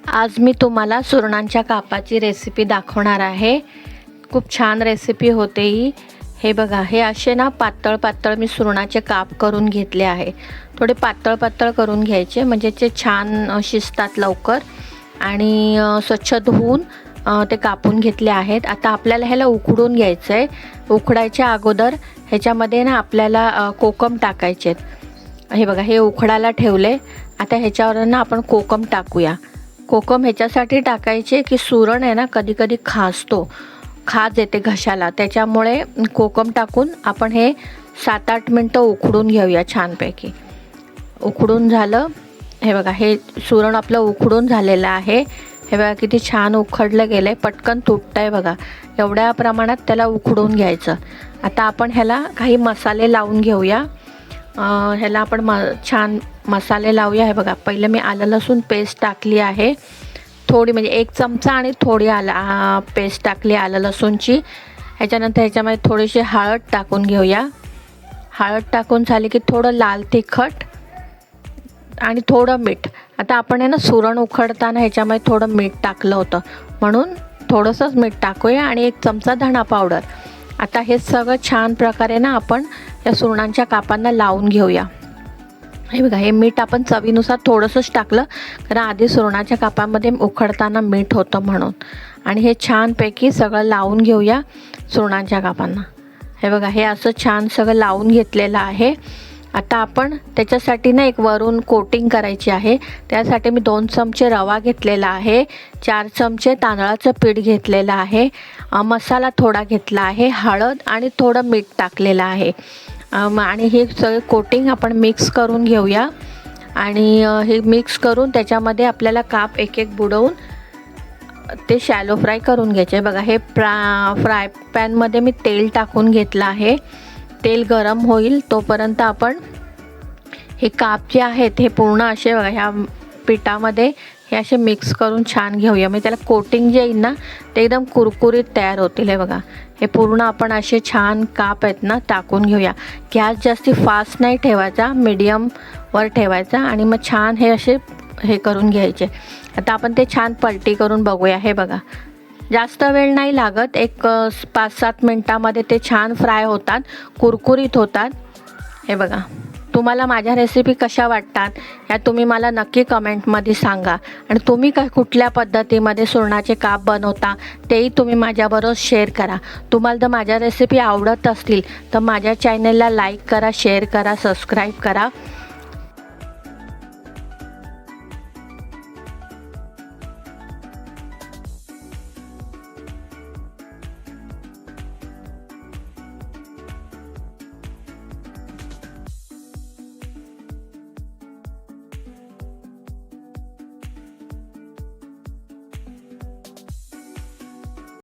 आज मी तुम्हाला सुरणांच्या कापाची रेसिपी दाखवणार आहे। खूप छान रेसिपी होते ही। हे बघा, हे असे ना पातळ पातळ मी सुरणाचे काप करून घेतले आहे। थोडे पातळ पातळ करून घ्यायचे म्हणजे ते छान शिजतात लवकर। आणि स्वच्छ धुवून ते कापून घेतले आहेत। आता आपल्याला ह्याला उकडून घ्यायचं आहे। उकडायच्या अगोदर ह्याच्यामध्ये ना आपल्याला कोकम टाकायचे आहेत। हे बघा, हे उकडायला ठेवले। आता ह्याच्यावर ना आपण कोकम टाकूया। कोकम ह्याच्यासाठी टाकायचे की सुरण आहे ना कधी कधी खाज येते घशाला, त्याच्यामुळे कोकम टाकून आपण हे 7-8 मिनटं उकडून घेऊया छानपैकी। उकडून झालं, हे बघा हे सुरण आपलं उकडून झालेलं आहे। हे बघा किती छान उकडलं गेलं आहे, पटकन तुटतंय बघा। एवढ्या प्रमाणात त्याला उकडून घ्यायचं। आता आपण ह्याला काही मसाले लावून घेऊया। ह्याला आपण छान मसाले लावूया। हे बघा, पहिलं मी आलं लसूण पेस्ट टाकली आहे थोडी, म्हणजे 1 चमचा आणि थोडी पेस्ट टाकली आलं लसूणची। ह्याच्यानंतर ह्याच्यामध्ये थोडीशी हळद टाकून घेऊया। हळद टाकून झाली की थोडं लाल तिखट आणि थोडं मीठ। आता आपण आहे ना सुरण उकडताना ह्याच्यामध्ये थोडं मीठ टाकलं होतं, म्हणून थोडंसंच मीठ टाकूया आणि 1 चमचा धणा पावडर। आता हे सगळं छान प्रकारे ना आपण या सुरणांच्या कापांना लावून घेऊया। हे बघा, हे मीठ आपण चवीनुसार थोडंसंच टाकलं, कारण आधी सुरणाच्या कापामध्ये उकडताना मीठ होतं म्हणून। आणि हे छानपैकी सगळं लावून घेऊया सुरणांच्या कापांना। हे बघा, हे असं छान सगळं लावून घेतलेलं आहे। आता आपण त्याच्यासाठी ना एक वरून कोटिंग करायची आहे। त्यासाठी मी 2 चमचे रवा घेतलेला आहे, 4 चमचे तांदळाचं पीठ घेतलेलं आहे, मसाला थोडा घेतला आहे, हळद आणि थोडं मीठ टाकलेलं आहे। आणि हे सगळे कोटिंग आपण मिक्स करून घेऊया। आणि हे मिक्स करून त्याच्यामध्ये आपल्याला काप एक एक बुडवून ते शॅलो फ्राय करून घ्यायचे। बघा, हे फ्राय पॅनमध्ये मी तेल टाकून घेतलं आहे। तेल गरम होईल तोपर्यंत आपण हे काप जे आहेत हे पूर्ण असे बघा ह्या पिठामध्ये हे असे मिक्स करून छान घेऊया। म्हणजे त्याला कोटिंग जे येईल ना ते एकदम कुरकुरीत तयार होतील। हे बघा, हे पूर्ण आपण असे छान काप आहेत ना टाकून घेऊया। गॅस जास्ती फास्ट नाही ठेवायचा, मीडियमवर ठेवायचा आणि मग छान हे असे हे करून घ्यायचे। आता आपण ते छान पलटी करून बघूया। हे बघा, जास्त वेळ नाही लागत, एक 5-7 मिनटामध्ये ते छान फ्राय होतात, कुरकुरीत होतात। हे बघा, तुम्हाला माझ्या रेसिपी कशा वाटतात या तुम्ही मला नक्की कमेंटमध्ये सांगा। आणि तुम्ही कुठल्या पद्धतीमध्ये सुरणाचे काप बनवता तेही तुम्ही माझ्याबरोबर शेअर करा। तुम्हाला जर माझ्या रेसिपी आवडत असतील तर माझ्या चॅनलला लाईक करा, शेअर करा, सबस्क्राईब करा।